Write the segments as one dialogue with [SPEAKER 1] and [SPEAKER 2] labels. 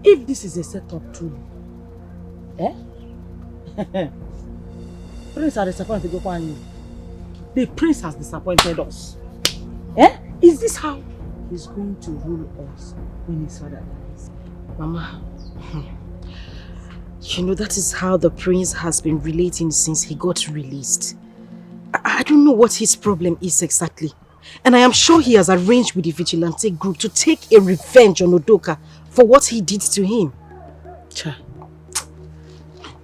[SPEAKER 1] If this is a setup truly, Prince are disappointed. The prince has disappointed us. Is this how he's going to rule us when his father dies?
[SPEAKER 2] Mama, you know that is how the prince has been relating since he got released. I don't know what his problem is exactly. And I am sure he has arranged with the vigilante group to take a revenge on Udoka for what he did to him.
[SPEAKER 1] Cha,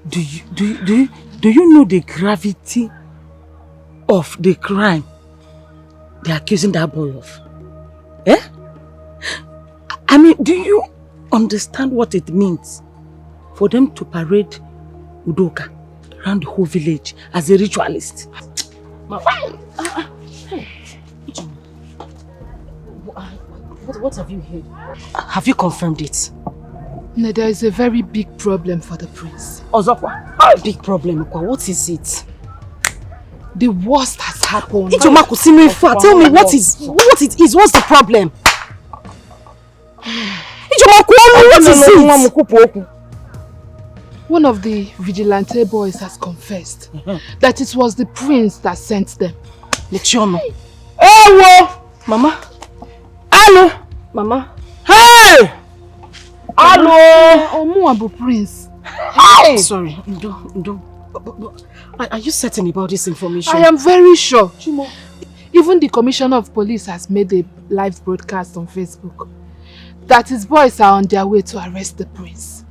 [SPEAKER 1] do you know the gravity of the crime they're accusing that boy of? I mean, do you understand what it means for them to parade Udoka around the whole village as a ritualist?
[SPEAKER 2] What have you heard? Have you confirmed it?
[SPEAKER 3] No, there is a very big problem for the prince.
[SPEAKER 2] Ozokwa, a big problem. What is it?
[SPEAKER 3] The worst has happened.
[SPEAKER 2] Tell me what it is. What's the problem? What is it?
[SPEAKER 3] One of the vigilante boys has confessed that it was the prince that sent them.
[SPEAKER 2] Lechono.
[SPEAKER 1] Hey, Mama. Hello,
[SPEAKER 2] Mama.
[SPEAKER 1] Hey! Hello!
[SPEAKER 3] Omuabu prince.
[SPEAKER 2] Hey! Sorry, Ndo. Are you certain about this information?
[SPEAKER 3] I am very sure. Chimo. Even the commissioner of police has made a live broadcast on Facebook that his boys are on their way to arrest the prince.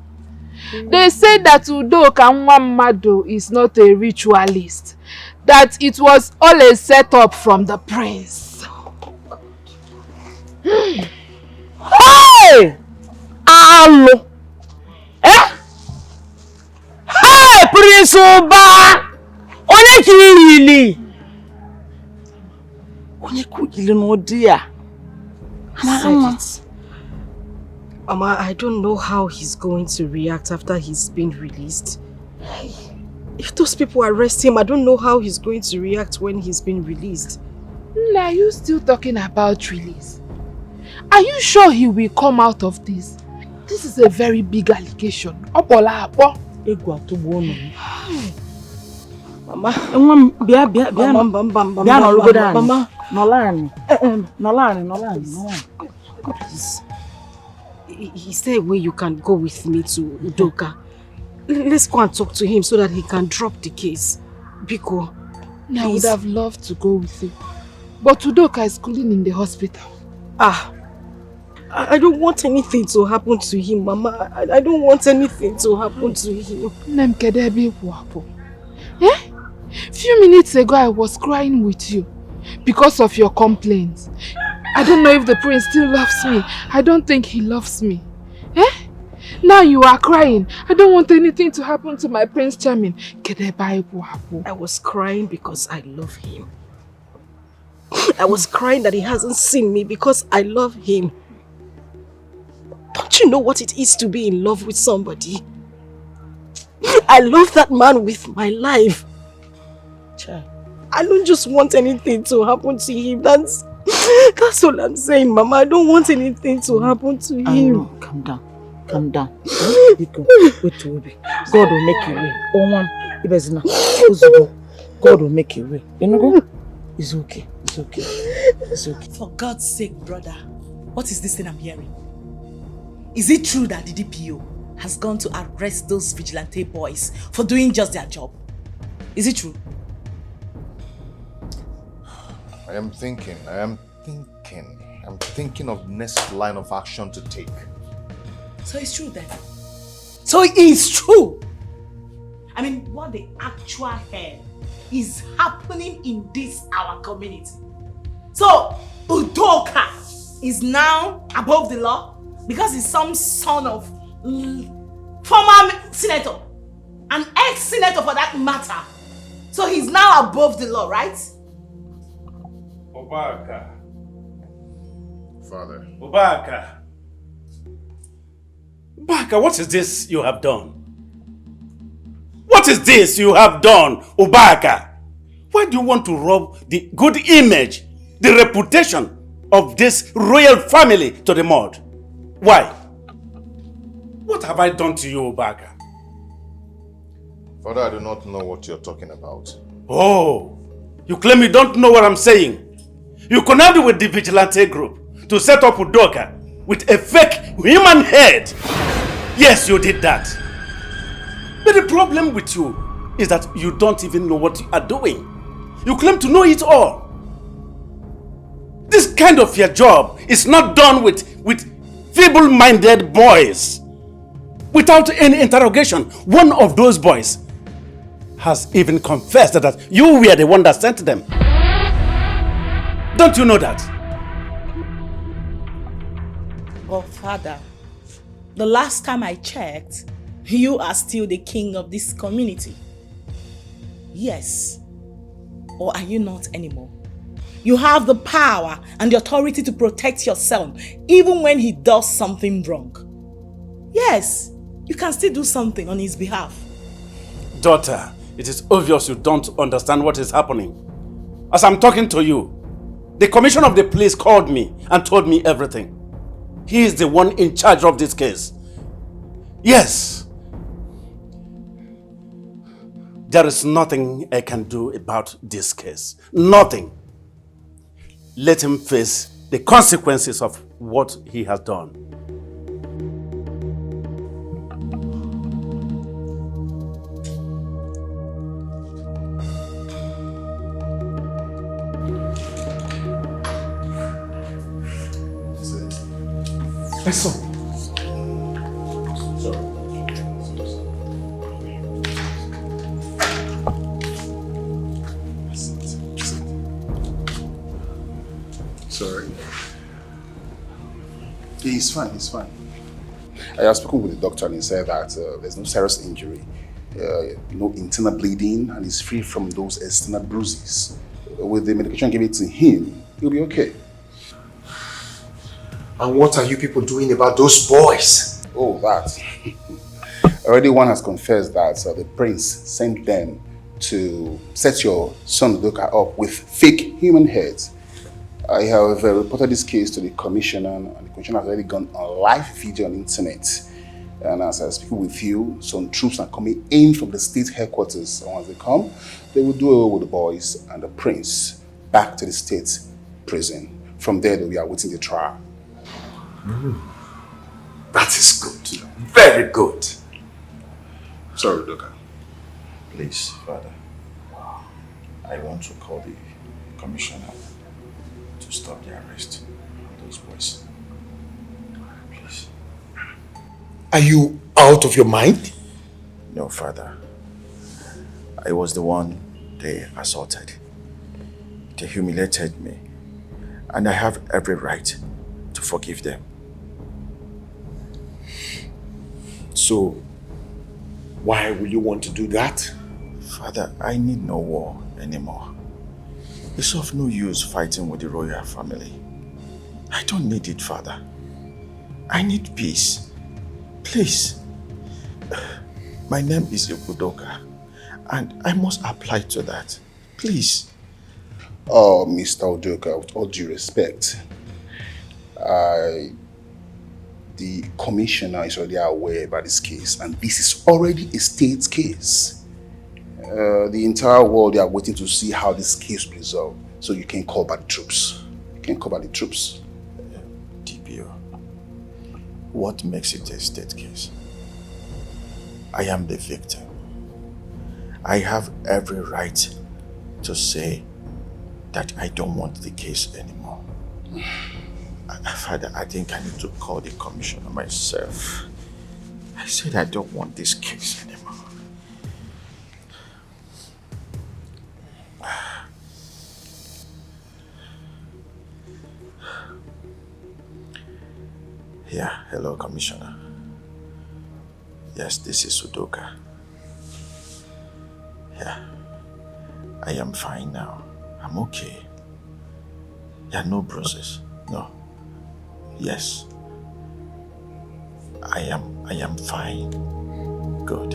[SPEAKER 3] They say that Udoka Nwamado is not a ritualist, that it was all a setup from the prince.
[SPEAKER 1] Hey! Hello! Hey, Prince Oba! Onye kugili no dear.
[SPEAKER 2] Mama, I don't know how he's going to react after he's been released. If those people arrest him, I don't know how he's going to react when he's been released.
[SPEAKER 3] Are you still talking about release? Are you sure he will come out of this? This is a very big allegation.
[SPEAKER 2] Mama, is there a way you can go with me to Udoka? Let's go and talk to him so that he can drop the case. Biko,
[SPEAKER 3] I would have loved to go with you, but Udoka is cooling in the hospital.
[SPEAKER 2] I don't want anything to happen to him, Mama. I don't want anything to happen to him.
[SPEAKER 3] Few minutes ago I was crying with you because of your complaints. I don't know if the prince still loves me. I don't think he loves me. Now you are crying. I don't want anything to happen to my Prince Charming.
[SPEAKER 2] I was crying because I love him. I was crying that he hasn't seen me because I love him. Don't you know what it is to be in love with somebody? I love that man with my life. I don't just want anything to happen to him. That's all I'm saying, Mama. I don't want anything to happen to him.
[SPEAKER 1] Calm down. Calm down. God will make a way. God will make a way. You know? It's okay. It's okay. It's okay.
[SPEAKER 4] For God's sake, brother, what is this thing I'm hearing? Is it true that the DPO has gone to arrest those vigilante boys for doing just their job? Is it true?
[SPEAKER 5] I am thinking of next line of action to take.
[SPEAKER 4] So it's true then. So it is true. I mean, what the actual hell is happening in this our community? So Udoka is now above the law because he's some son of former senator, an ex-senator for that matter. So he's now above the law, right?
[SPEAKER 6] Obaka.
[SPEAKER 5] Father.
[SPEAKER 6] Obaka. Obaka, what is this you have done? What is this you have done, Obaka? Why do you want to rob the good image, the reputation of this royal family to the mud. Why? What have I done to you, Udoka?
[SPEAKER 5] Father, I do not know what you're talking about.
[SPEAKER 6] Oh, you claim you don't know what I'm saying. You connived with the vigilante group to set up Udoka with a fake human head. Yes, you did that. But the problem with you is that you don't even know what you are doing. You claim to know it all. This kind of your job is not done with feeble-minded boys. Without any interrogation, one of those boys has even confessed that you were the one that sent them. Don't you know that?
[SPEAKER 4] Oh, Father, the last time I checked, you are still the king of this community. Yes. Or are you not anymore? You have the power and the authority to protect your son, even when he does something wrong. Yes, you can still do something on his behalf.
[SPEAKER 6] Daughter, it is obvious you don't understand what is happening. As I'm talking to you, the commissioner of the police called me and told me everything. He is the one in charge of this case. Yes. There is nothing I can do about this case. Nothing. Let him face the consequences of what he has done.
[SPEAKER 7] My son.
[SPEAKER 8] Sorry. He's fine, he's fine. I have spoken with the doctor and he said that there's no serious injury, no internal bleeding, and he's free from those external bruises. With the medication given to him, he'll be okay.
[SPEAKER 7] And what are you people doing about those boys?
[SPEAKER 8] Oh, that. Already one has confessed that the prince sent them to set your son Udoka up with fake human heads. I have reported this case to the commissioner, and the commissioner has already gone on live video on the internet. And as I speak with you, some troops are coming in from the state headquarters. And once they come, they will do away with the boys and the prince back to the state prison. From there, we are awaiting the trial.
[SPEAKER 7] That is good. Very good.
[SPEAKER 8] Sorry, Udoka.
[SPEAKER 9] Please, Father, I want to call the commissioner to stop the arrest of those boys. Please.
[SPEAKER 7] Are you out of your mind?
[SPEAKER 9] No, Father. I was the one they assaulted. They humiliated me. And I have every right to forgive them.
[SPEAKER 7] So, why will you want to do that?
[SPEAKER 9] Father, I need no war anymore. It's of no use fighting with the royal family. I don't need it, Father. I need peace. Please. My name is Udoka, and I must apply to that. Please.
[SPEAKER 8] Oh, Mr. Udoka, with all due respect, the commissioner is already aware about this case, and this is already a state case. The entire world, they are waiting to see how this case will be resolved. So you can call back the troops. You can call back the troops.
[SPEAKER 9] DPO, what makes it a state case? I am the victim. I have every right to say that I don't want the case anymore. Father, I think I need to call the commissioner myself. I said I don't want this case anymore. Yeah, hello, Commissioner. Yes, this is Udoka. Yeah, I am fine now. I'm okay. Yeah, no bruises. No. Yes. I am fine. Good.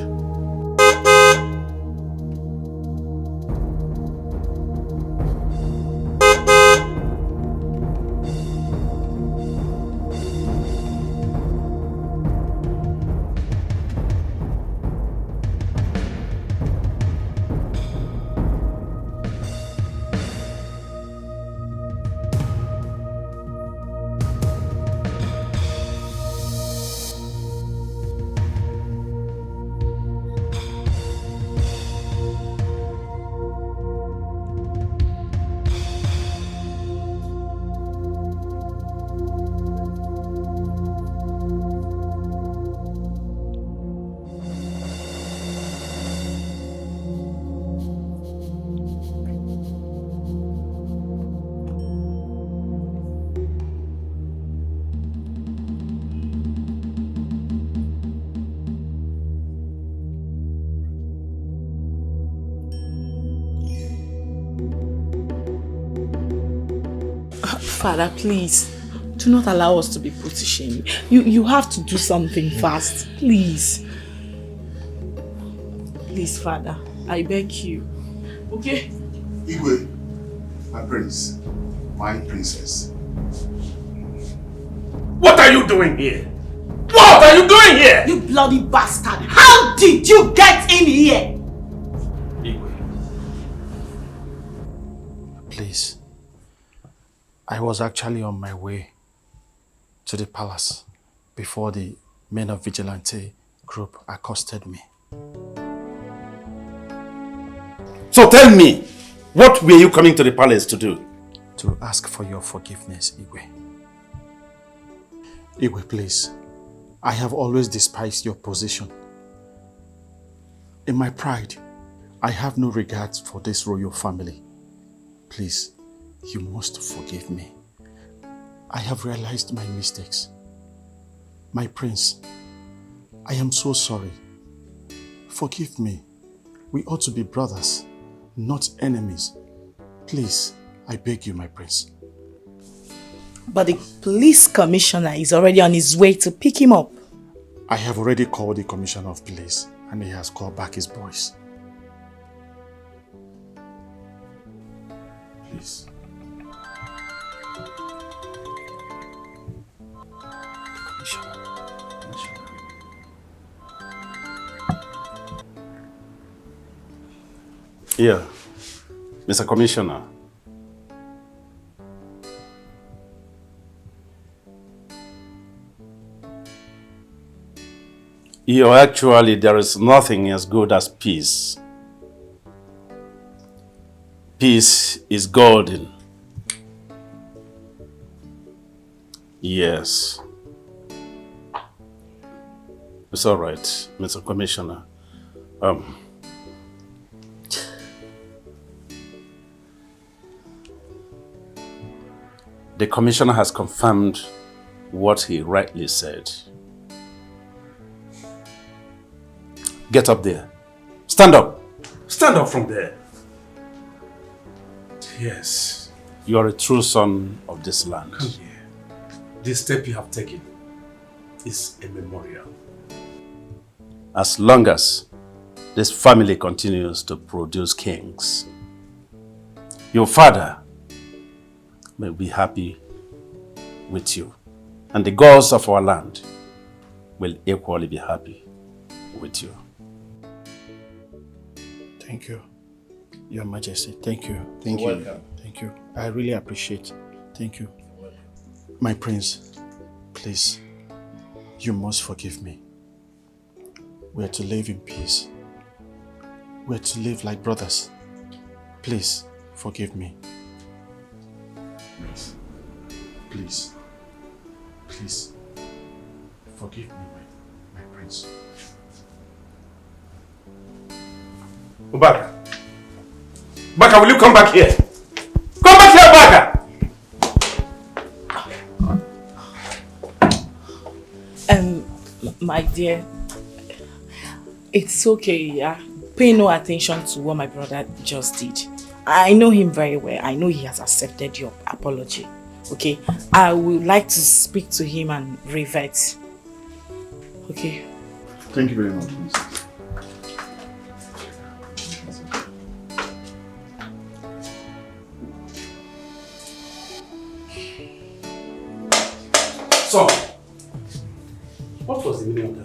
[SPEAKER 4] Father, please, do not allow us to be put to shame. You have to do something fast, please. Please, Father, I beg you. Okay?
[SPEAKER 8] Igwe, my prince, my princess.
[SPEAKER 6] What are you doing here? What are you doing here?
[SPEAKER 4] You bloody bastard! How did you get in here?
[SPEAKER 6] Igwe.
[SPEAKER 9] Please. I was actually on my way to the palace before the men of vigilante group accosted me.
[SPEAKER 6] So tell me, what were you coming to the palace to do?
[SPEAKER 9] To ask for your forgiveness, Igwe. Igwe, please. I have always despised your position. In my pride, I have no regard for this royal family. Please, you must forgive me. I have realized my mistakes. My prince, I am so sorry. Forgive me. We ought to be brothers, not enemies. Please, I beg you, my prince.
[SPEAKER 4] But the police commissioner is already on his way to pick him up.
[SPEAKER 9] I have already called the commissioner of police and he has called back his boys. Please.
[SPEAKER 6] Here, Mr. Commissioner. Actually, there is nothing as good as peace. Peace is golden. Yes. It's all right, Mr. Commissioner. The commissioner has confirmed what he rightly said. Get up there. Stand up. Stand up from there. Yes. You are a true son of this land.
[SPEAKER 10] Come here. This step you have taken is a memorial.
[SPEAKER 6] As long as this family continues to produce kings, your father may be happy with you. And the gods of our land will equally be happy with you.
[SPEAKER 9] Thank you, Your Majesty. Thank you. Thank
[SPEAKER 6] You're
[SPEAKER 9] you.
[SPEAKER 6] welcome.
[SPEAKER 9] Thank you. I really appreciate. Thank you. My prince, please, you must forgive me. We are to live in peace. We are to live like brothers. Please, forgive me. Please. Please. Please. Forgive me, my prince.
[SPEAKER 6] Ubaka. Baka, will you come back here? Come back here, Baka!
[SPEAKER 4] My dear, it's okay, yeah? Pay no attention to what my brother just did. I know him very well. I know he has accepted your apology. Okay? I would like to speak to him and revert. Okay?
[SPEAKER 9] Thank you very much, Mrs.
[SPEAKER 6] So, what was the meaning of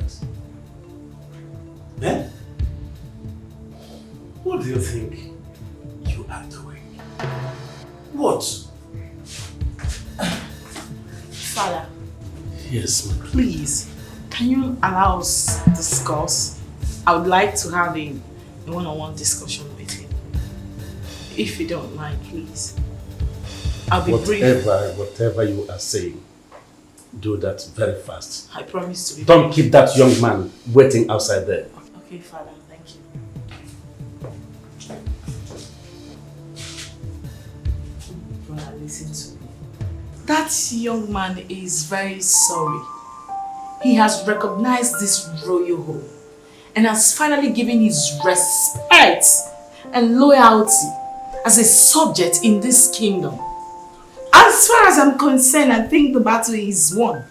[SPEAKER 6] that? Eh? What do you think you are doing? What?
[SPEAKER 4] Father.
[SPEAKER 6] Yes, ma'am.
[SPEAKER 4] Please, can you allow us to discuss? I would like to have a one-on-one discussion with him. If you don't mind, please. I'll be brief.
[SPEAKER 6] Whatever you are saying, do that very fast.
[SPEAKER 4] I promise to be
[SPEAKER 6] Don't keep that young man waiting outside there.
[SPEAKER 4] Okay, Father, thank you. Brother, listen to me. That young man is very sorry. He has recognized this royal home and has finally given his respect and loyalty as a subject in this kingdom. As far as I'm concerned, I think the battle is won.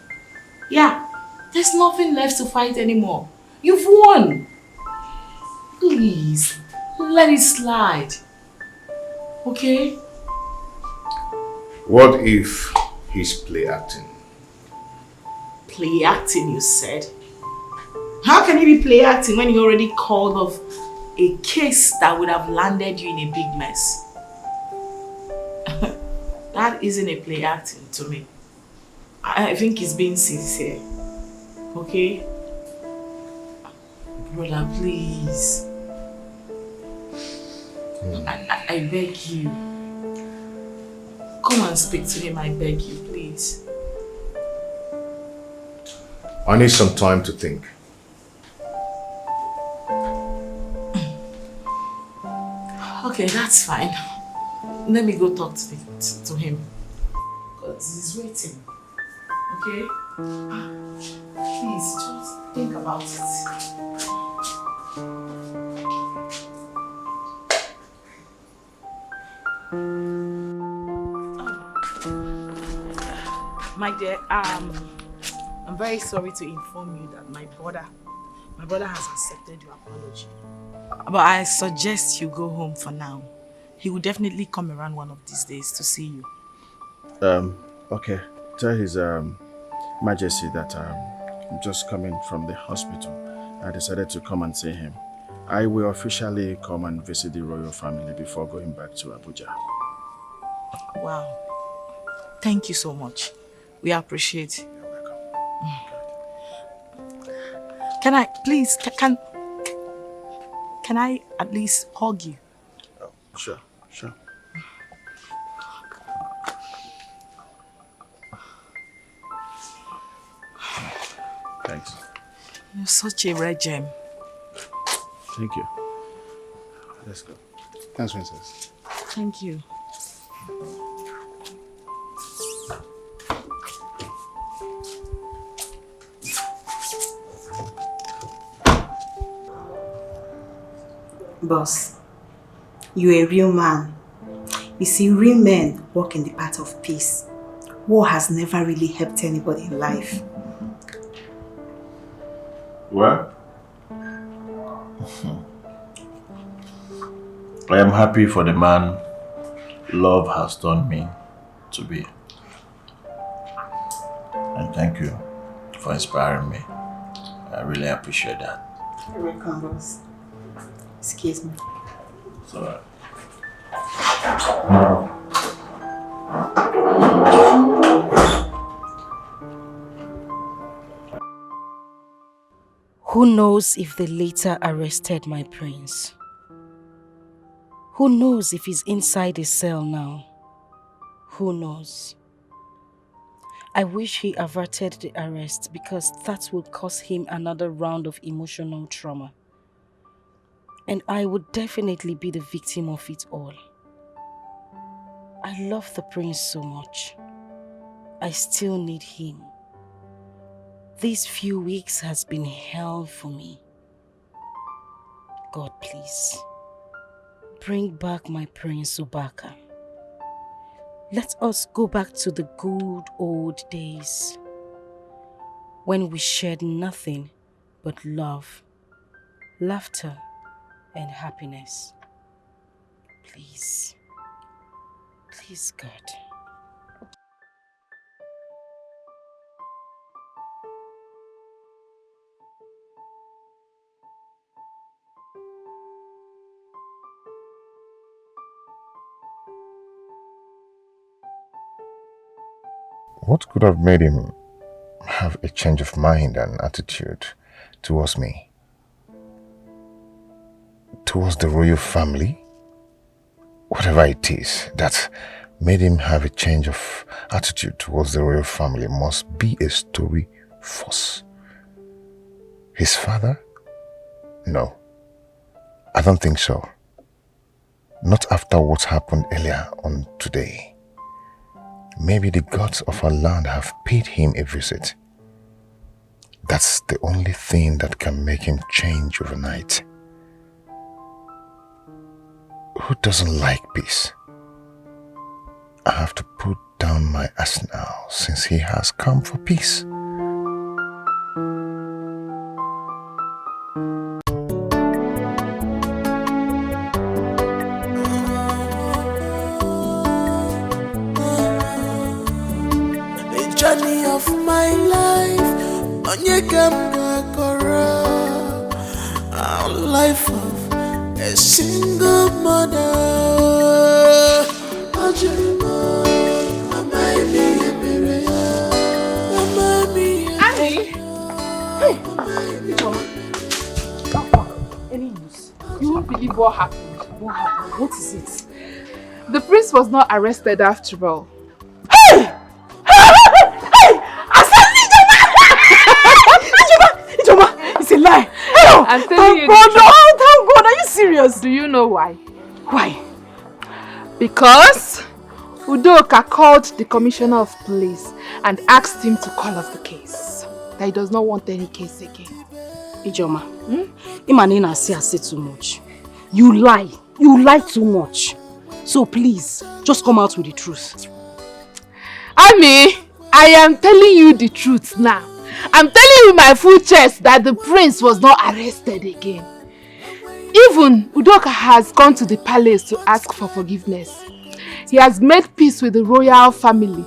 [SPEAKER 4] Yeah, there's nothing left to fight anymore. You've won. Please, let it slide. Okay?
[SPEAKER 5] What if he's play acting?
[SPEAKER 4] Play acting, you said? How can he be play acting when he already called off a case that would have landed you in a big mess? That isn't a play acting to me. I think he's being sincere. Okay? Brother, please. I beg you. Come and speak to him, I beg you, please.
[SPEAKER 5] I need some time to think.
[SPEAKER 4] Okay, that's fine. Let me go talk to him. Because he's waiting. Okay? Please, just think about it. My dear, I'm very sorry to inform you that my brother has accepted your apology. But I suggest you go home for now. He will definitely come around one of these days to see you.
[SPEAKER 9] Okay. Tell His Majesty that I'm just coming from the hospital. I decided to come and see him. I will officially come and visit the royal family before going back to Abuja.
[SPEAKER 4] Wow. Thank you so much. We appreciate it.
[SPEAKER 9] You're welcome.
[SPEAKER 4] Can I, please, can I at least hug you?
[SPEAKER 9] Oh, sure. Thanks.
[SPEAKER 4] You're such a rare gem.
[SPEAKER 9] Thank you. Let's go.
[SPEAKER 8] Thanks, Princess.
[SPEAKER 4] Thank you.
[SPEAKER 2] Boss, you're a real man. You see, real men walk in the path of peace. War has never really helped anybody in life.
[SPEAKER 9] Well, I am happy for the man love has turned me to be. And thank you for inspiring me. I really appreciate that.
[SPEAKER 2] You're welcome, boss. Excuse me.
[SPEAKER 9] It's alright.
[SPEAKER 2] Who knows if they later arrested my prince? Who knows if he's inside a cell now? Who knows? I wish he averted the arrest because that would cause him another round of emotional trauma. And I would definitely be the victim of it all. I love the prince so much. I still need him. These few weeks has been hell for me. God, please, bring back my Prince Udoka. Let us go back to the good old days when we shared nothing but love, laughter, and happiness. Please, please, God.
[SPEAKER 5] What could have made him have a change of mind and attitude towards me? Towards the royal family? Whatever it is that made him have a change of attitude towards the royal family must be a story false. His father? No, I don't think so. Not after what happened earlier on today. Maybe the gods of our land have paid him a visit. That's the only thing that can make him change overnight. Who doesn't like peace? I have to put down my arsenal since he has come for peace.
[SPEAKER 11] The journey of my life, a life of a single mother.
[SPEAKER 1] Any news?
[SPEAKER 3] You won't believe what happened.
[SPEAKER 1] What happened? What is it?
[SPEAKER 3] The prince was not arrested after all.
[SPEAKER 2] Hey! Ijoma! It's a lie!
[SPEAKER 3] I'm telling you.
[SPEAKER 2] Thank God! Are you serious?
[SPEAKER 3] Do you know why?
[SPEAKER 2] Why?
[SPEAKER 3] Because Udoka called the commissioner of police and asked him to call off the case. That he does not want any case again.
[SPEAKER 2] Ijoma, Imanina say too much. You lie. You lie too much. So please, just come out with the truth.
[SPEAKER 3] Ami, I am telling you the truth now. I'm telling you my full chest that the prince was not arrested again. Even Udoka has gone to the palace to ask for forgiveness. He has made peace with the royal family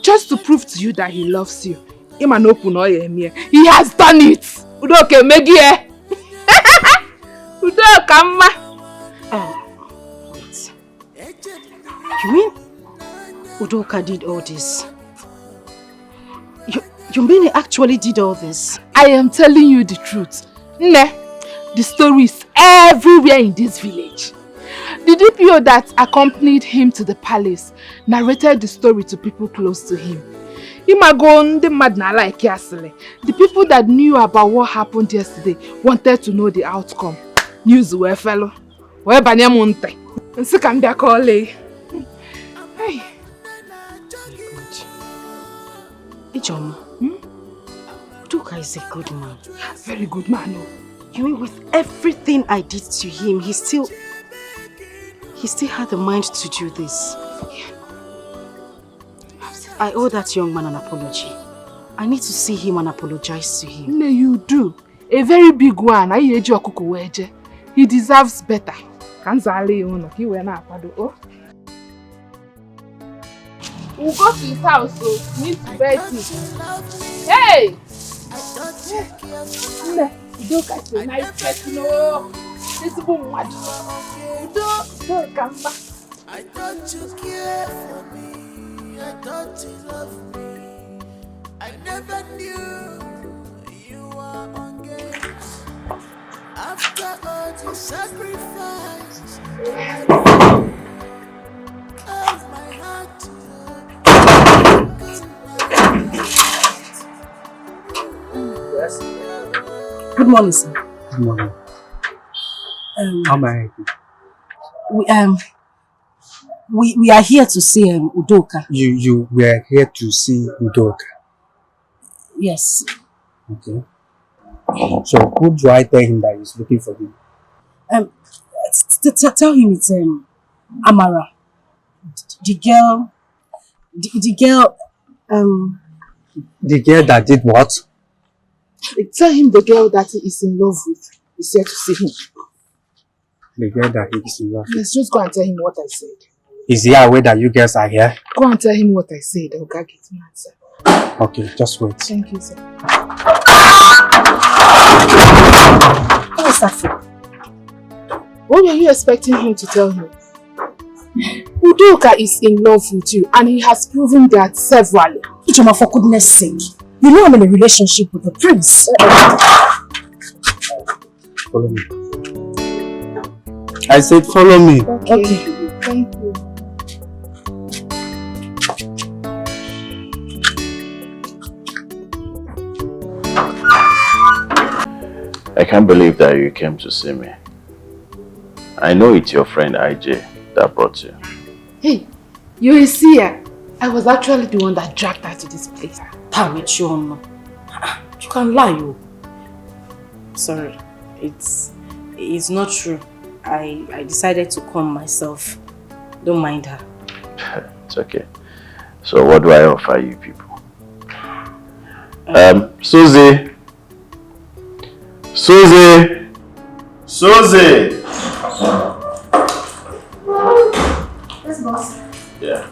[SPEAKER 3] just to prove to you that he loves you. He has done it. Udoka Megie. Udoka ma.
[SPEAKER 2] Wait. You mean Udoka did all this? You mean he actually did all this?
[SPEAKER 3] I am telling you the truth. Ne, the story is everywhere in this village. The DPO that accompanied him to the palace narrated the story to people close to him. The people that knew about what happened yesterday wanted to know the outcome. News were fellow. Hey.
[SPEAKER 2] Ijoma, Udoka is a good man.
[SPEAKER 3] Very good man. No?
[SPEAKER 2] You mean with everything I did to him, he still had the mind to do this. I owe that young man an apology. I need to see him and apologize to him.
[SPEAKER 3] No, you do. A very big one. He deserves better. We'll go to his house, so we need to beg him. Hey! Udoka is a nice person. This woman. Udoka,
[SPEAKER 11] I thought you cared for me. I thought you loved me. I never knew you were on games. After all the sacrifice of my heart to
[SPEAKER 12] Yes.
[SPEAKER 2] Good morning, sir.
[SPEAKER 12] Good morning. How may I help you?
[SPEAKER 2] We are here to see Udoka.
[SPEAKER 12] You were here to see Udoka.
[SPEAKER 2] Yes.
[SPEAKER 12] Okay. So who do I tell him that he's looking for him?
[SPEAKER 2] Tell him it's Amara. The girl.
[SPEAKER 12] The girl that did what?
[SPEAKER 3] tell him the girl that he is in love with is here to see him.
[SPEAKER 12] The girl that he is in love with?
[SPEAKER 3] Let's just go and tell him what I said.
[SPEAKER 12] Is he aware that you girls are here?
[SPEAKER 3] Go and tell him what I said. I'll get an answer.
[SPEAKER 12] Okay, just wait.
[SPEAKER 3] Thank you, sir.
[SPEAKER 2] What is that for?
[SPEAKER 3] What were you expecting him to tell me? Udoka is in love with you and he has proven that severally.
[SPEAKER 2] Ijoma, for goodness sake. You know I'm in a relationship with the prince.
[SPEAKER 12] Follow me. I said follow me.
[SPEAKER 3] Okay. Thank you.
[SPEAKER 13] I can't believe that you came to see me. I know it's your friend IJ that brought you.
[SPEAKER 3] Hey, you see her. I was actually the one that dragged her to this place.
[SPEAKER 2] You can lie, you. Sorry, it's not true. I decided to come myself. Don't mind her.
[SPEAKER 13] It's okay. So what do I offer you people? Susie! Susie! Susie!
[SPEAKER 14] Yes, boss.
[SPEAKER 13] Yeah.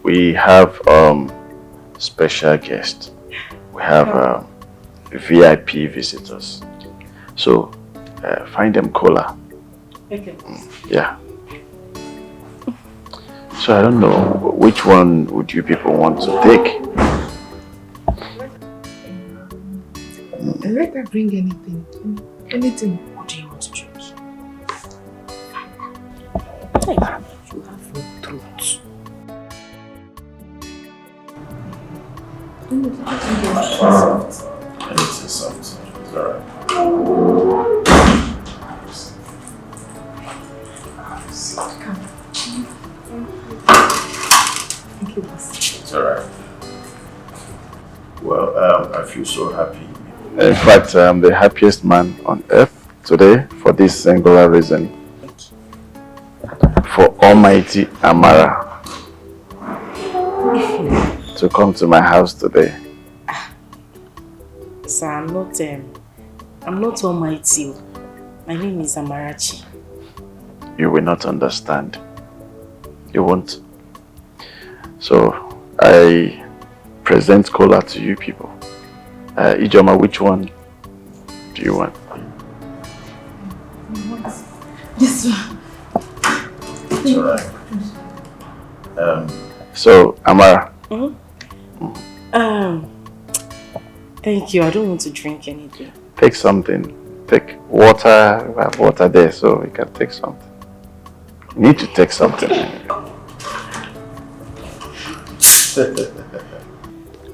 [SPEAKER 13] We have special guest. We have VIP visitors. So find them cola.
[SPEAKER 2] Okay.
[SPEAKER 13] Yeah. So I don't know, which one would you people want to take?
[SPEAKER 3] Let her bring anything. Anything.
[SPEAKER 2] What do you want to drink?
[SPEAKER 1] Hey, you have your throat.
[SPEAKER 13] I need to soft. It's alright.
[SPEAKER 1] Thank you, boss.
[SPEAKER 13] It's alright. Well, I feel so happy. In fact, I'm the happiest man on earth today for this singular reason. For Almighty Amara to come to my house today.
[SPEAKER 2] Sir, I'm not almighty. My name is Amarachi.
[SPEAKER 13] You will not understand. You won't. So, I present cola to you people. Ijoma, which one do you want?
[SPEAKER 3] This one.
[SPEAKER 13] It's alright. So, Amara.
[SPEAKER 2] Thank you. I don't want to drink anything.
[SPEAKER 13] Take something. Take water. We have water there, so you can take something. You need to take something.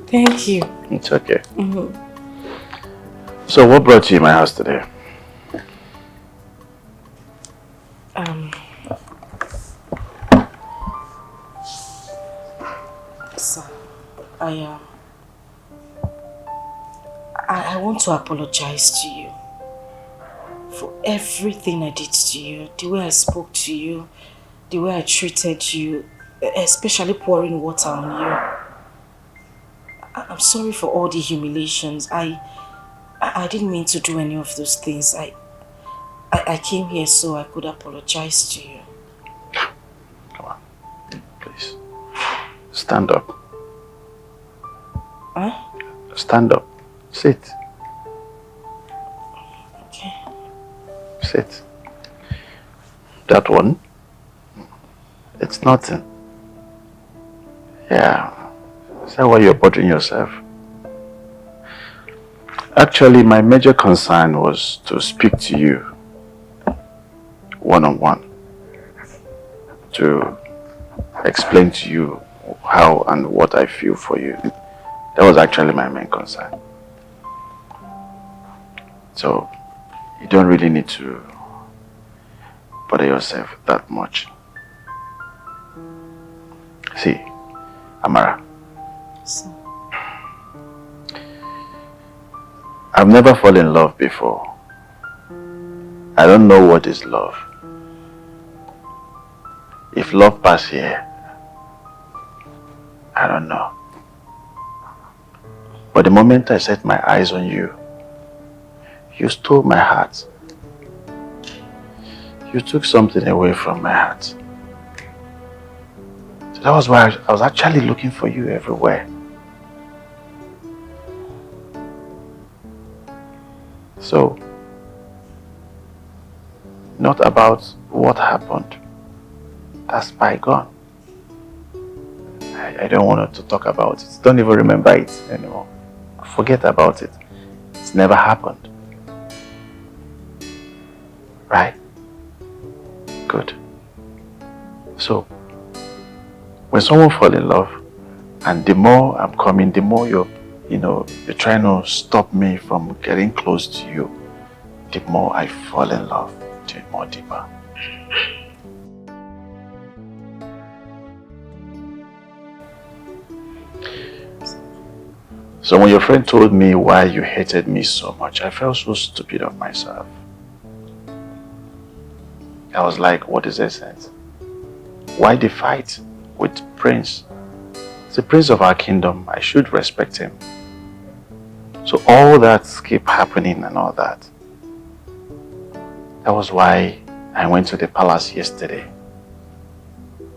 [SPEAKER 2] Thank you.
[SPEAKER 13] It's okay. So what brought you in my house today?
[SPEAKER 2] Sir, I want to apologize to you for everything I did to you, the way I spoke to you, the way I treated you, especially pouring water on you. I'm sorry for all the humiliations. I didn't mean to do any of those things. I came here so I could apologize to you.
[SPEAKER 13] Come on, please. Stand up.
[SPEAKER 2] Huh?
[SPEAKER 13] Stand up. Sit.
[SPEAKER 2] Okay.
[SPEAKER 13] Sit. That one? It's nothing. Yeah. Is that why you're bothering yourself? Actually, my major concern was to speak to you one-on-one. To explain to you how and what I feel for you. That was actually my main concern. So, you don't really need to bother yourself that much. See, Amara.
[SPEAKER 2] So.
[SPEAKER 13] I've never fallen in love before. I don't know what is love. If love passed here, I don't know. But the moment I set my eyes on you, you stole my heart. You took something away from my heart. So that was why I was actually looking for you everywhere. So, not about what happened. That's bygone. I don't want to talk about it. Don't even remember it anymore. Forget about it. It's never happened. Right? Good. So, when someone falls in love, and the more I'm coming, the more you're trying to stop me from getting close to you, the more I fall in love, the more deeper. So when your friend told me why you hated me so much, I felt so stupid of myself. I was like, what is essence? Why the fight with Prince? It's the prince of our kingdom. I should respect him. So all that keep happening and all that. That was why I went to the palace yesterday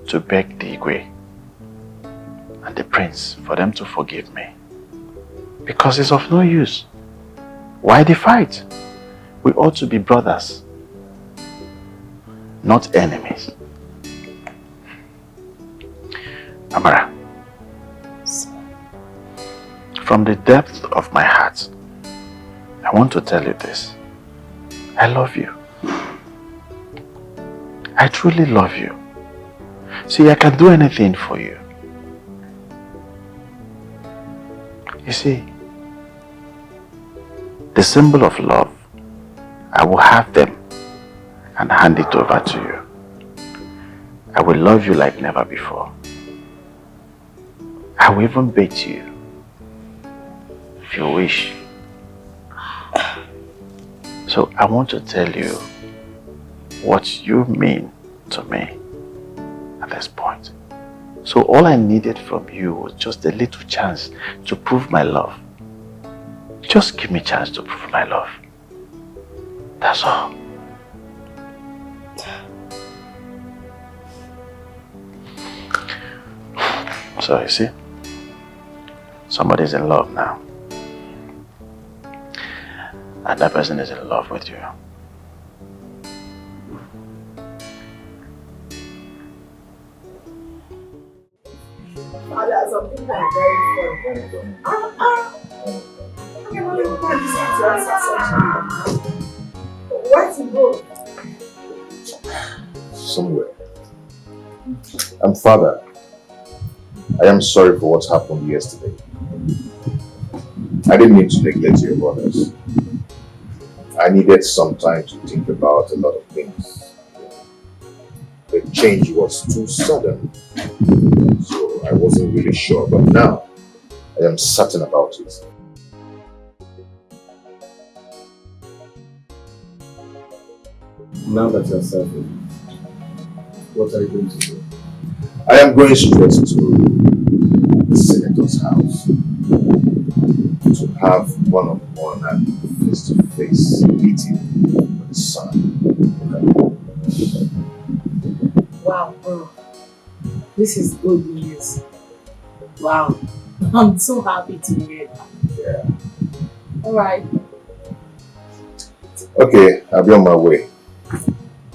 [SPEAKER 13] to beg the Igwe and the prince for them to forgive me. Because it's of no use. Why the fight? We ought to be brothers, not enemies. Amara, from the depth of my heart, I want to tell you this. I love you. I truly love you. See, I can do anything for you. You see, the symbol of love, I will have them and hand it over to you. I will love you like never before. I will even bait you if you wish. So I want to tell you what you mean to me at this point. So all I needed from you was just a little chance to prove my love. Just give me a chance to prove my love. That's all. So you see, somebody's in love now. And that person is in love with you.
[SPEAKER 2] Father, some people are very fun. Where to go?
[SPEAKER 5] Somewhere. Father, I am sorry for what happened yesterday. I didn't mean to neglect your brothers. I needed some time to think about a lot of things. The change was too sudden, so I wasn't really sure, but now I am certain about it.
[SPEAKER 10] Now that you're settled, what are you going to do?
[SPEAKER 5] I am going straight to the senator's house to have one-on-one and face-to-face meeting with his son.
[SPEAKER 4] Wow, bro. This is good news. Wow. I'm so happy to hear that.
[SPEAKER 5] Yeah.
[SPEAKER 4] Alright.
[SPEAKER 5] Okay, I'll be on my way.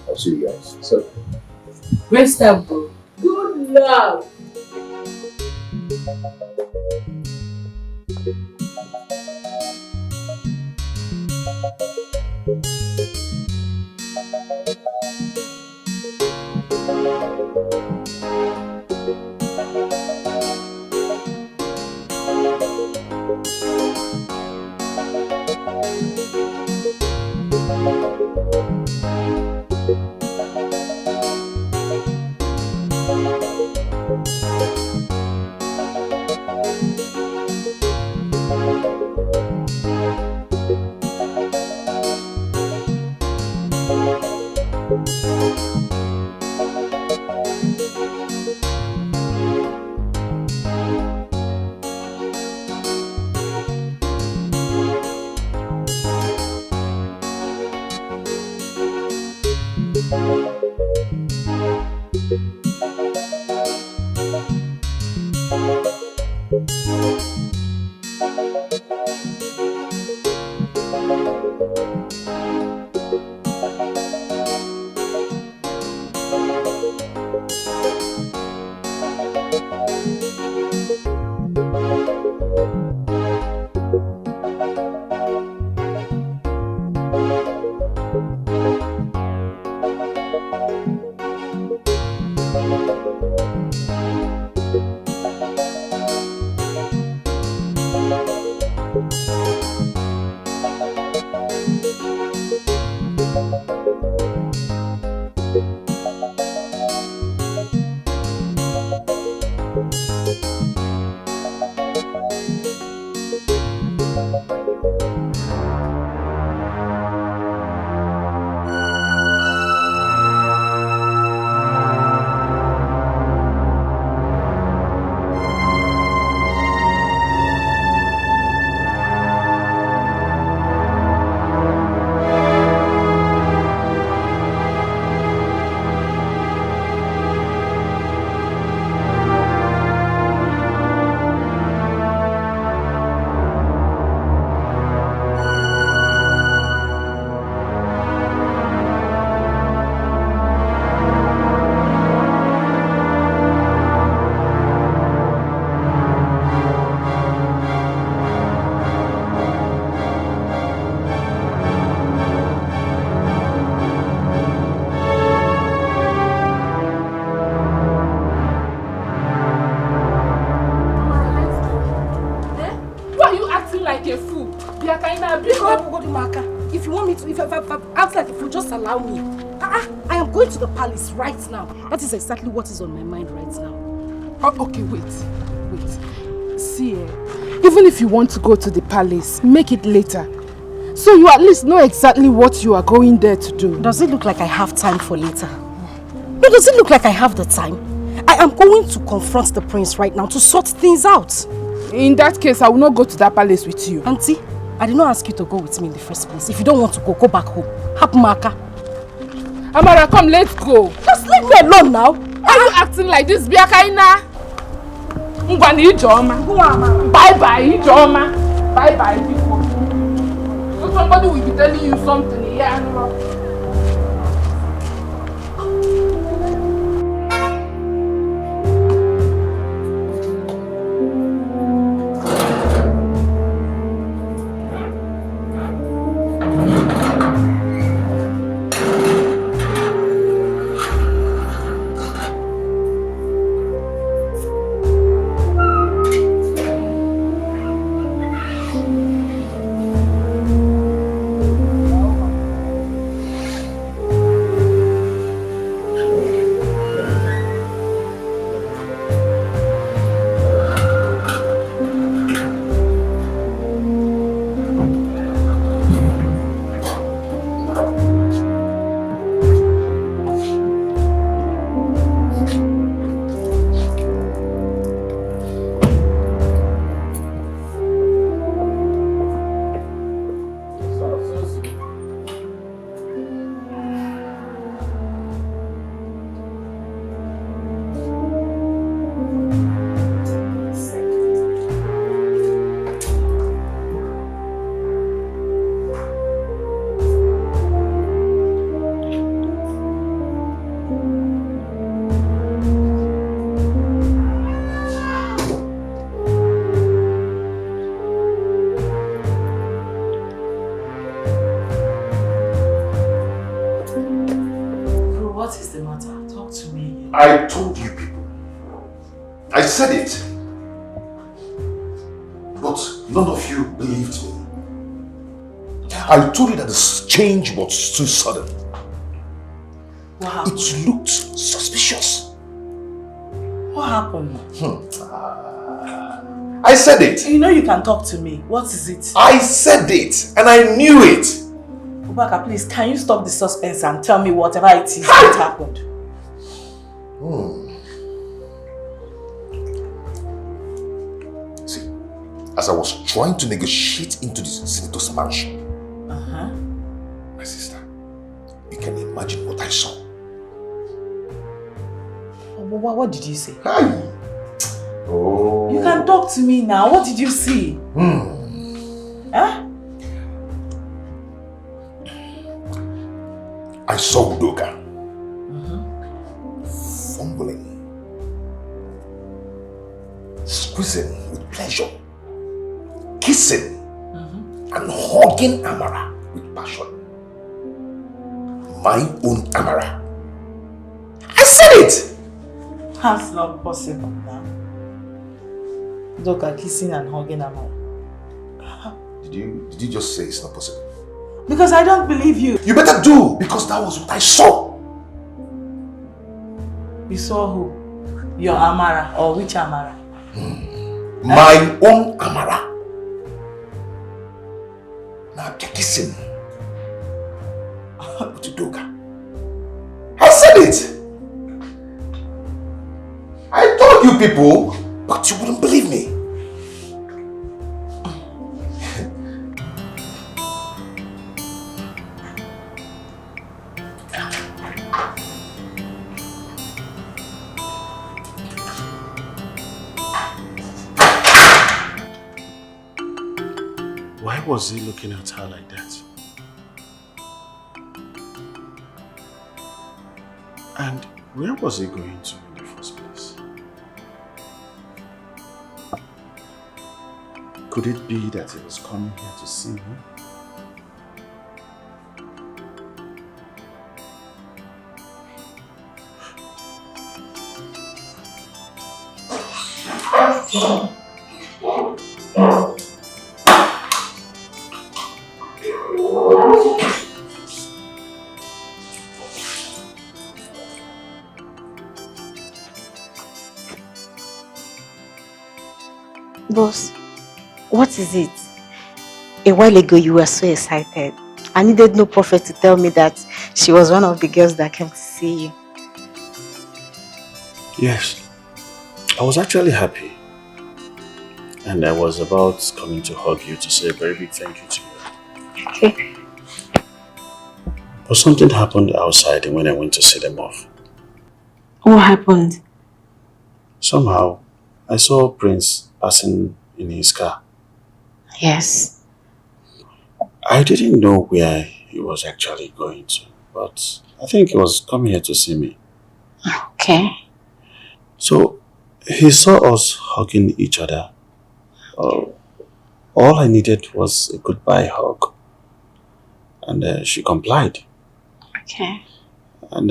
[SPEAKER 5] I'll see you guys.
[SPEAKER 10] So,
[SPEAKER 4] Great stuff, bro. Good luck.
[SPEAKER 2] you want me to, if I act like if you just allow me. I am going to the palace right now. That is exactly what is on my mind right now.
[SPEAKER 3] Oh, okay, wait. See, even if you want to go to the palace, make it later. So you at least know exactly what you are going there to do.
[SPEAKER 2] Does it look like I have time for later? No, does it look like I have the time? I am going to confront the prince right now to sort things out.
[SPEAKER 3] In that case, I will not go to that palace with you.
[SPEAKER 2] Auntie, I did not ask you to go with me in the first place. If you don't want to go back home. Hapmaka.
[SPEAKER 3] Amara, come, let's go.
[SPEAKER 2] Just leave me alone now.
[SPEAKER 3] Why are you acting like this, Biakaina? Ngwani Ijoma. Bye-bye, Ijoma. Bye-bye, people. So somebody will be telling you something here.
[SPEAKER 5] I told you people. I said it. But none of you believed me. I told you that the change was too sudden.
[SPEAKER 4] Wow.
[SPEAKER 5] It looked suspicious.
[SPEAKER 4] What happened?
[SPEAKER 5] I said it.
[SPEAKER 4] You know you can talk to me. What is it?
[SPEAKER 5] I said it and I knew it.
[SPEAKER 4] Ubaka, please, can you stop the suspense and tell me whatever it is that happened?
[SPEAKER 5] See, as I was trying to negotiate into the senator's mansion, my sister, you can imagine what I saw.
[SPEAKER 4] What did you say?
[SPEAKER 5] Hi. Oh.
[SPEAKER 4] You can talk to me now. What did you see? Huh?
[SPEAKER 5] I saw Udoka fumbling, squeezing with pleasure, kissing and hugging Amara with passion. My own Amara. I said it!
[SPEAKER 4] That's not possible now. Udoka kissing and hugging Amara.
[SPEAKER 5] Did you just say it's not possible?
[SPEAKER 4] Because I don't believe you.
[SPEAKER 5] You better do, because that was what I saw.
[SPEAKER 4] You saw who? Your Amara, or which Amara?
[SPEAKER 5] My own Amara. Now they're kissing with Udoka. I said it. I told you people, but you wouldn't believe me.
[SPEAKER 6] Why was he looking at her like that? And where was he going to in the first place? Could it be that he was coming here to see me?
[SPEAKER 15] Boss, what is it? A while ago you were so excited. I needed no prophet to tell me that she was one of the girls that came to see you.
[SPEAKER 13] Yes, I was actually happy. And I was about coming to hug you to say a very big thank you to you.
[SPEAKER 15] Okay.
[SPEAKER 13] But something happened outside when I went to see them off.
[SPEAKER 15] What happened?
[SPEAKER 13] Somehow, I saw Prince passing in his car.
[SPEAKER 15] Yes.
[SPEAKER 13] I didn't know where he was actually going to, but I think he was coming here to see me.
[SPEAKER 15] Okay.
[SPEAKER 13] So, he saw us hugging each other. All I needed was a goodbye hug. And she complied.
[SPEAKER 15] Okay.
[SPEAKER 13] And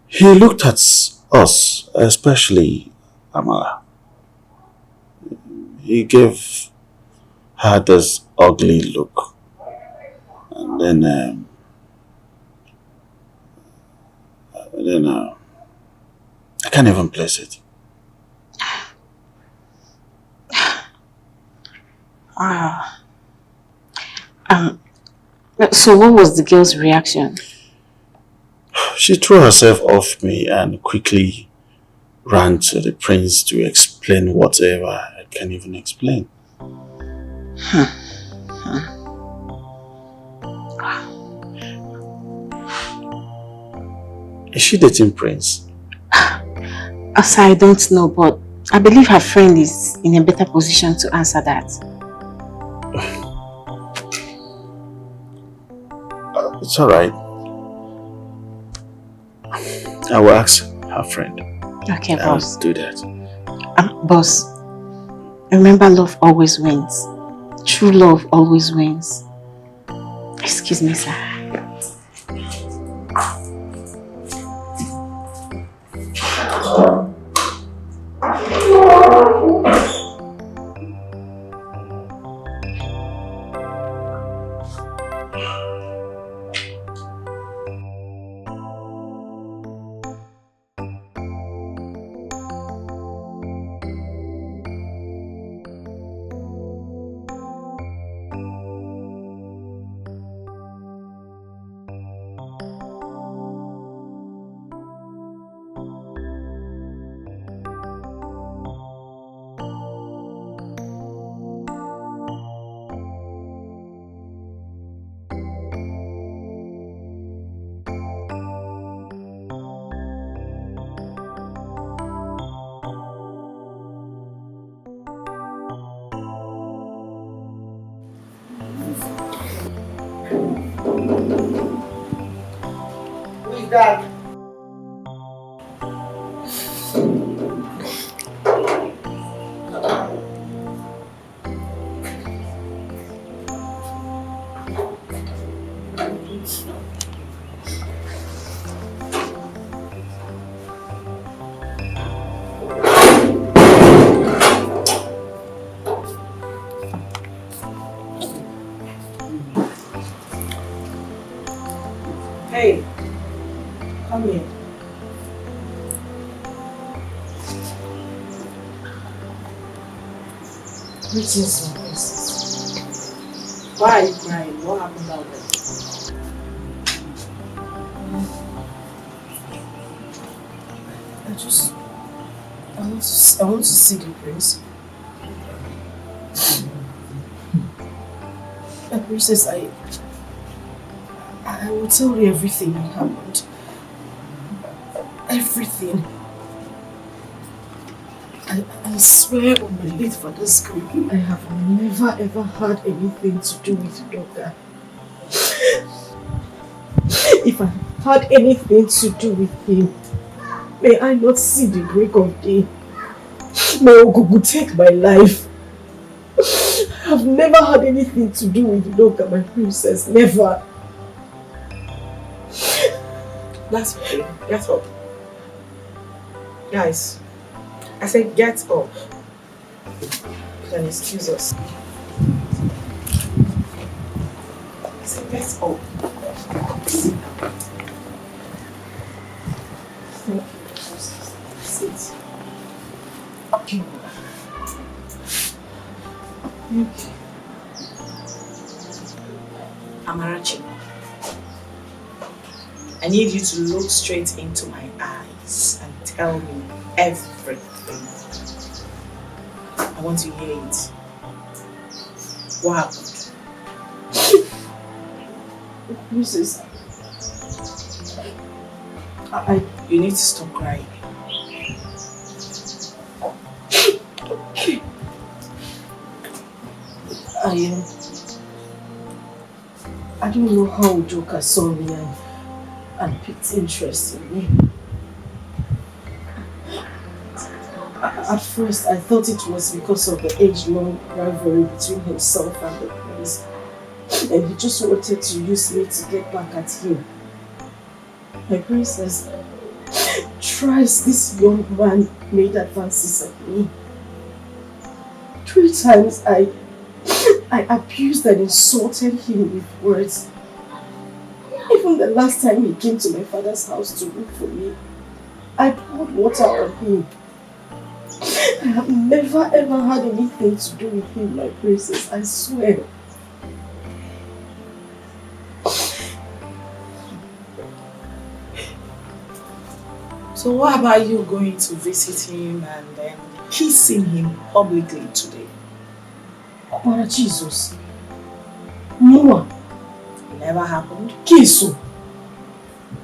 [SPEAKER 13] he looked at us, especially Amara. He gave her this ugly look. And then I can't even place it.
[SPEAKER 15] So what was the girl's reaction?
[SPEAKER 13] She threw herself off me and quickly ran to the prince to explain whatever I can't even explain. Is she dating Prince?
[SPEAKER 15] I don't know, but I believe her friend is in a better position to answer that.
[SPEAKER 13] It's alright. I will ask her friend.
[SPEAKER 15] Okay, boss.
[SPEAKER 13] I'll do that.
[SPEAKER 15] Boss, remember love always wins. True love always wins. Excuse me, sir.
[SPEAKER 1] Dad. Hey, come here. Greetings, my princess. Why are you crying? What happened out there? I want to see the prince. Princess, I will tell you everything that happened. Everything. I swear on my late father's grave, I have never ever had anything to do with Udoka. If I had anything to do with him, may I not see the break of day. May Ogugu take my life. I've never had anything to do with Udoka, my princess. Never. That's okay. Get up. Guys, I said get up. You can excuse us. I said get up. Thank you. Sit. Okay.
[SPEAKER 4] Amarachi, I need you to look straight into my eyes and tell me everything. I want to hear it. What happened?
[SPEAKER 1] Mrs.
[SPEAKER 4] You need to stop crying.
[SPEAKER 1] I don't know how Udoka saw me and picked interest in me. At first, I thought it was because of the age-long rivalry between himself and the prince, and he just wanted to use me to get back at him. My princess, thrice this young man made advances at me. 3 times I abused and insulted him with words. Even the last time he came to my father's house to look for me, I poured water on him. I have never ever had anything to do with him, my princess, I swear.
[SPEAKER 4] So what about you going to visit him and then kissing him publicly today?
[SPEAKER 1] Amara, Jesus. Noah.
[SPEAKER 4] It never happened.
[SPEAKER 1] Kiss.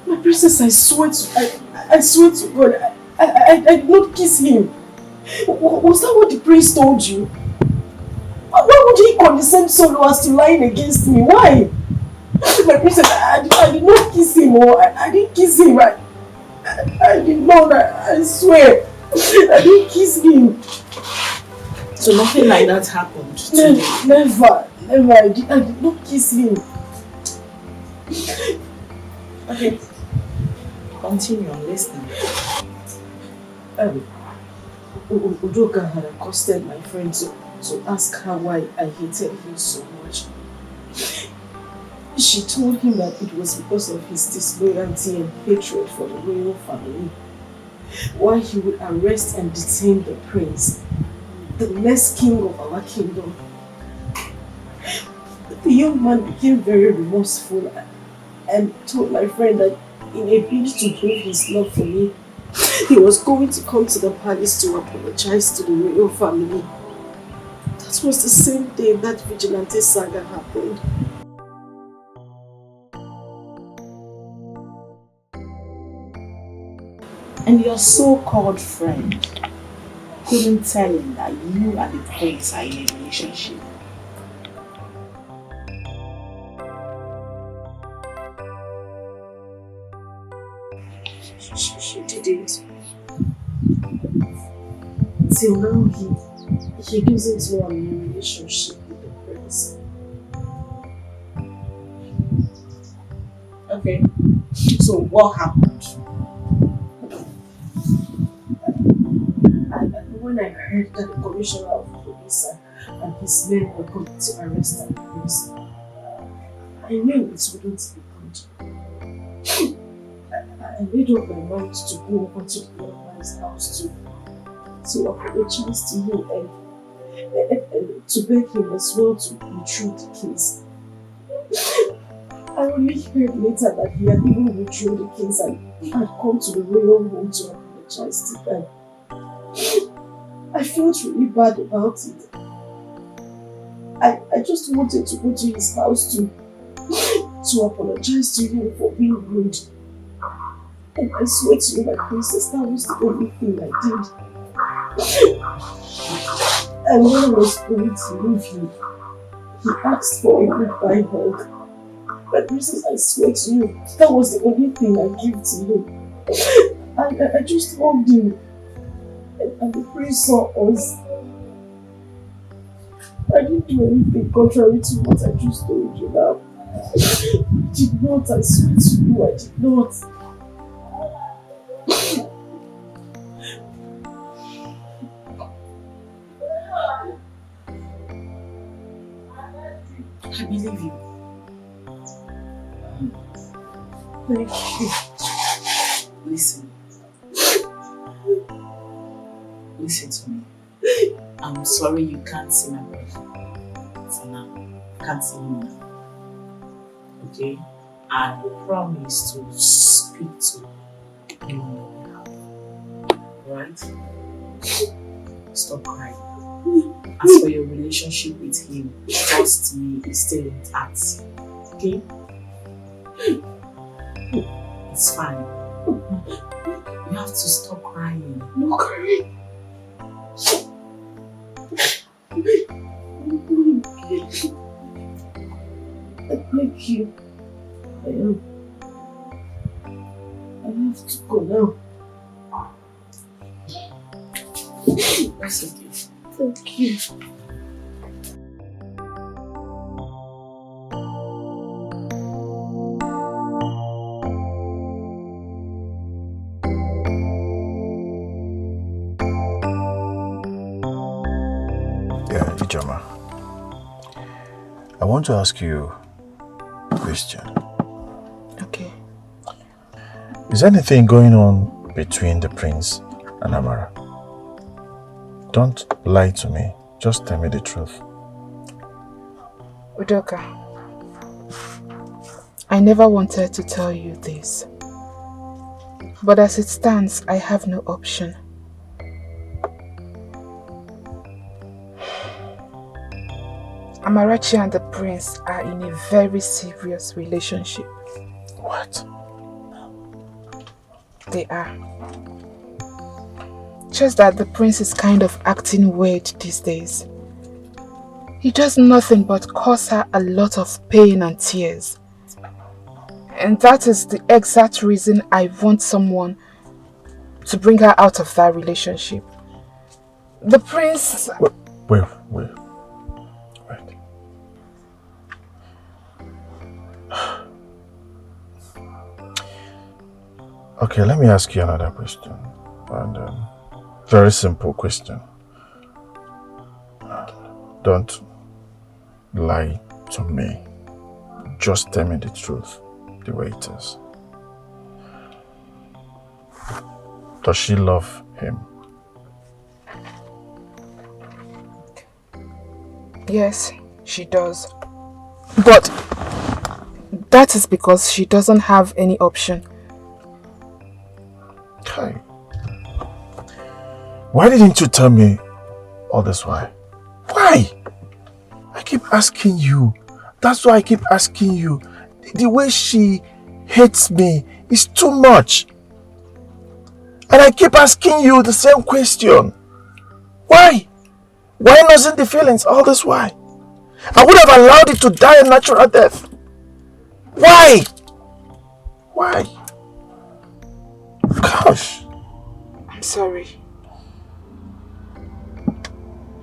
[SPEAKER 1] My princess, I swear to God, I did not kiss him. Was that what the priest told you? Why would he condescend so low as to lying against me? Why? My princess, I did not kiss him. I didn't kiss him. I did not, I swear. I didn't kiss him.
[SPEAKER 4] So nothing like that happened today?
[SPEAKER 1] Never. I did not kiss him.
[SPEAKER 4] Okay. Continue, I'm listening.
[SPEAKER 1] Udoka had accosted my friend to ask her why I hated him so much. She told him that it was because of his disloyalty and hatred for the royal family. Why he would arrest and detain the prince, the next king of our kingdom. The young man became very remorseful and told my friend that in a bid to prove his love for me, he was going to come to the palace to apologize to the royal family. That was the same day that vigilante saga happened.
[SPEAKER 4] And your so-called friend couldn't tell him that you and the prince are in a relationship.
[SPEAKER 1] She didn't. Till now, he doesn't know I'm in a relationship with the prince.
[SPEAKER 4] Okay. So what happened?
[SPEAKER 1] When I heard that the commissioner of police and his men were coming to arrest the prince, I knew it wouldn't be good. I made up my mind to go over to the young man's house to apologize to him and to beg him as well to withdraw the case. I only heard later that he had even withdrawn the case and had come to the royal home to apologize to them. I felt really bad about it. I just wanted to go to his house to apologize to him for being rude. And I swear to you, my princess, that was the only thing I did. And when I was going to leave him, he asked for a goodbye hug. My princess, I swear to you, that was the only thing I gave to him. I just hugged him. And the priest saw us. I didn't do anything contrary to what I just told you now. I did not, I swear to you, I did not.
[SPEAKER 4] I believe you.
[SPEAKER 1] Thank you.
[SPEAKER 4] Listen. Listen to me. I'm sorry you can't see my brother. it now. I can't see him now. Okay? And we promise to speak to him on your behalf. Alright? Stop crying. As for your relationship with him, trust me, it's still intact. Okay? It's fine. You have to stop crying.
[SPEAKER 1] No crying. Thank you. I have to go now.
[SPEAKER 4] That's okay.
[SPEAKER 1] Thank you.
[SPEAKER 5] Yeah, Ijoma. I want to ask you a question.
[SPEAKER 3] Okay.
[SPEAKER 5] Is anything going on between the prince and Amara? Don't lie to me. Just tell me the truth.
[SPEAKER 3] Udoka, I never wanted to tell you this. But as it stands, I have no option. Amarachi and the prince are in a very serious relationship.
[SPEAKER 5] What?
[SPEAKER 3] They are. Just that the prince is kind of acting weird these days. He does nothing but cause her a lot of pain and tears. And that is the exact reason I want someone to bring her out of that relationship. The prince...
[SPEAKER 5] Wait. Okay, let me ask you another question. And very simple question. Don't lie to me. Just tell me the truth, the way it is. Does she love him?
[SPEAKER 3] Yes, she does. But that is because she doesn't have any option.
[SPEAKER 5] Okay. Why didn't you tell me all this while? Why? I keep asking you. That's why I keep asking you. The way she hates me is too much. And I keep asking you the same question. Why? Why losing the feelings all this while? I would have allowed it to die a natural death. Why? Why? Gosh.
[SPEAKER 3] I'm sorry.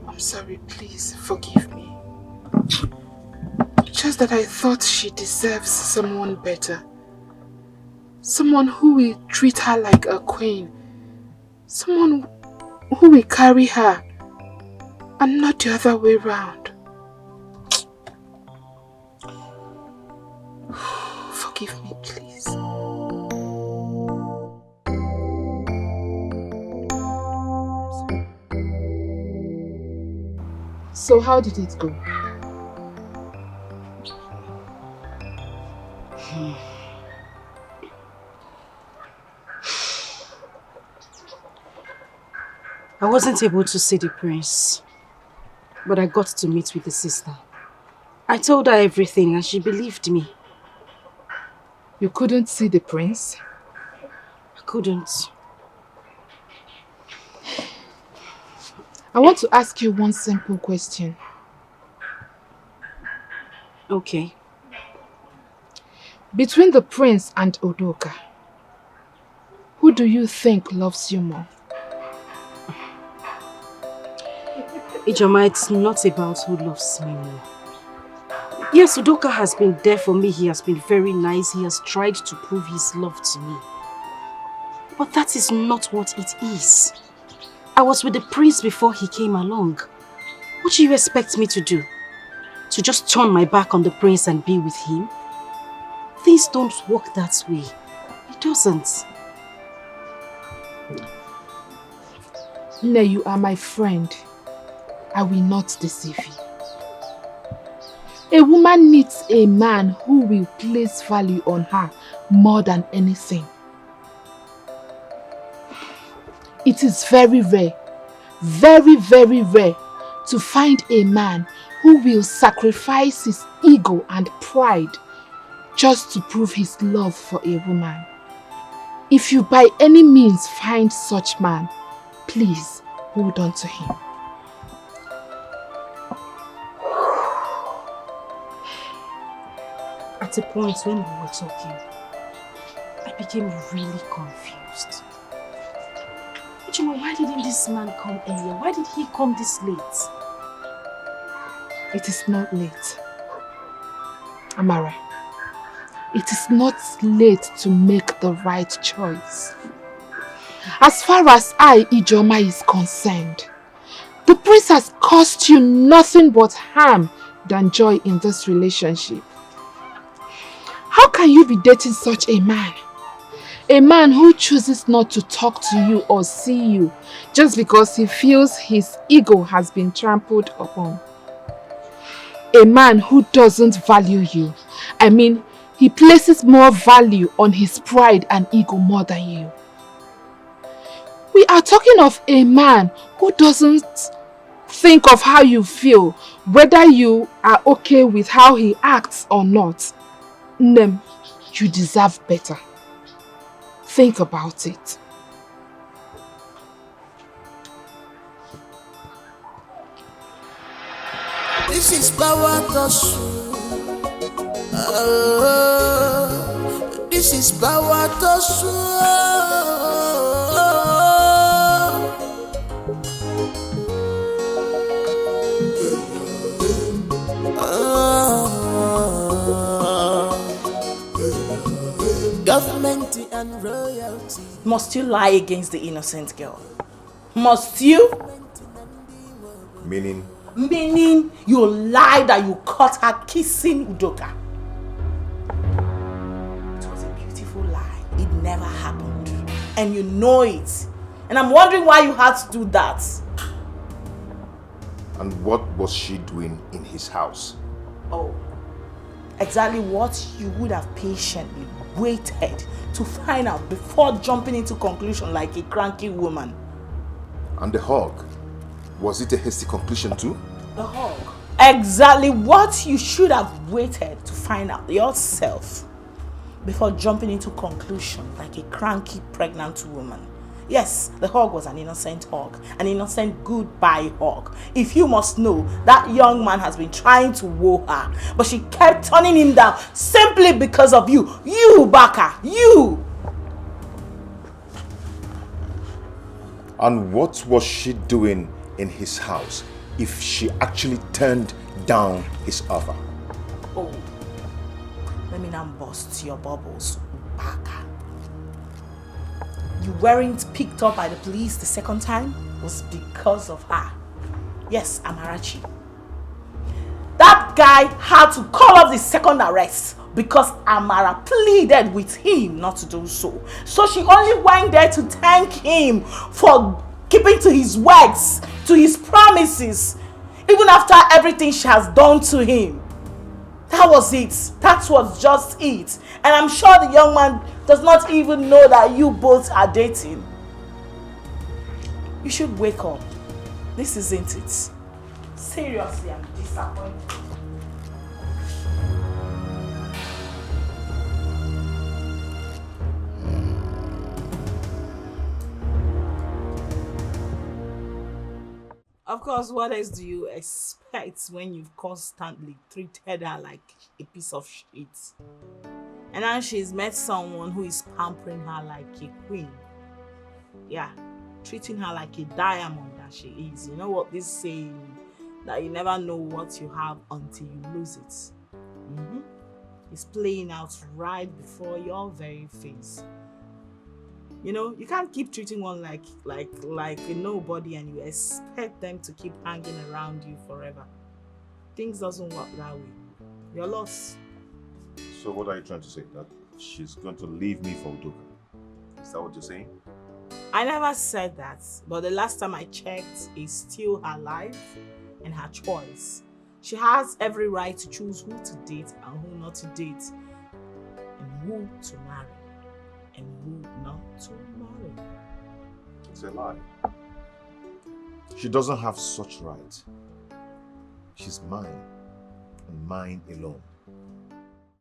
[SPEAKER 3] I'm sorry, please forgive me. Just that I thought she deserves someone better. Someone who will treat her like a queen. Someone who will carry her and not the other way round. Forgive me, please. So how did it go?
[SPEAKER 2] I wasn't able to see the prince, but I got to meet with the sister. I told her everything and she believed me.
[SPEAKER 3] You couldn't see the prince?
[SPEAKER 2] I couldn't.
[SPEAKER 3] I want to ask you one simple question.
[SPEAKER 2] Okay.
[SPEAKER 3] Between the prince and Udoka, who do you think loves you more?
[SPEAKER 2] Ijoma, it's not about who loves me more. Yes, Udoka has been there for me. He has been very nice. He has tried to prove his love to me. But that is not what it is. I was with the prince before he came along. What do you expect me to do? To just turn my back on the prince and be with him? Things don't work that way. It doesn't.
[SPEAKER 3] Ne, you are my friend. I will not deceive you. A woman needs a man who will place value on her more than anything. It is very rare, very, very rare to find a man who will sacrifice his ego and pride just to prove his love for a woman. If you by any means find such man, please hold on to him.
[SPEAKER 2] At a point when we were talking, I became really confused. Chima, why didn't this man come earlier? Why did he come this late?
[SPEAKER 3] It is not late. Amara, it is not late to make the right choice. As far as I, Ijoma, is concerned, the prince has caused you nothing but harm than joy in this relationship. How can you be dating such a man? A man who chooses not to talk to you or see you just because he feels his ego has been trampled upon. A man who doesn't value you. I mean, he places more value on his pride and ego more than you. We are talking of a man who doesn't think of how you feel, whether you are okay with how he acts or not. Nem, you deserve better. Think about it.
[SPEAKER 11] This is power to this is power to government and royalty.
[SPEAKER 4] Must you lie against the innocent girl? Must you?
[SPEAKER 5] Meaning?
[SPEAKER 4] Meaning you lie that you caught her kissing Udoka. It was a beautiful lie. It never happened. And you know it. And I'm wondering why you had to do that.
[SPEAKER 5] And what was she doing in his house?
[SPEAKER 4] Oh, exactly what you would have patiently waited to find out before jumping into conclusion like a cranky woman.
[SPEAKER 5] And the hug? Was it a hasty conclusion too?
[SPEAKER 4] The hug. Exactly what you should have waited to find out yourself before jumping into conclusion like a cranky pregnant woman. Yes, the hug was an innocent hug, an innocent goodbye hug. If you must know, that young man has been trying to woo her, but she kept turning him down simply because of you. You, Baka, you!
[SPEAKER 5] And what was she doing in his house if she actually turned down his offer?
[SPEAKER 4] Oh, let me now bust your bubbles, Baka. You weren't picked up by the police the second time was because of her. Yes, Amarachi. That guy had to call off the second arrest because Amara pleaded with him not to do so. So she only went there to thank him for keeping to his words, to his promises, even after everything she has done to him. That was it. That was just it. And I'm sure the young man does not even know that you both are dating. You should wake up. This isn't it. Seriously, I'm disappointed. Of course, what else do you expect when you've constantly treated her like a piece of shit? And now she's met someone who is pampering her like a queen. Yeah, treating her like a diamond that she is. You know what this saying, that you never know what you have until you lose it. It's playing out right before your very face. You know, you can't keep treating one like a nobody and you expect them to keep hanging around you forever. Things doesn't work that way. You're lost.
[SPEAKER 5] So what are you trying to say? That she's going to leave me for Udoka? Is that what you're saying?
[SPEAKER 4] I never said that, but the last time I checked, it's still her life and her choice. She has every right to choose who to date and who not to date, and who to marry and who not to marry.
[SPEAKER 5] It's a lie. She doesn't have such right. She's mine and mine alone.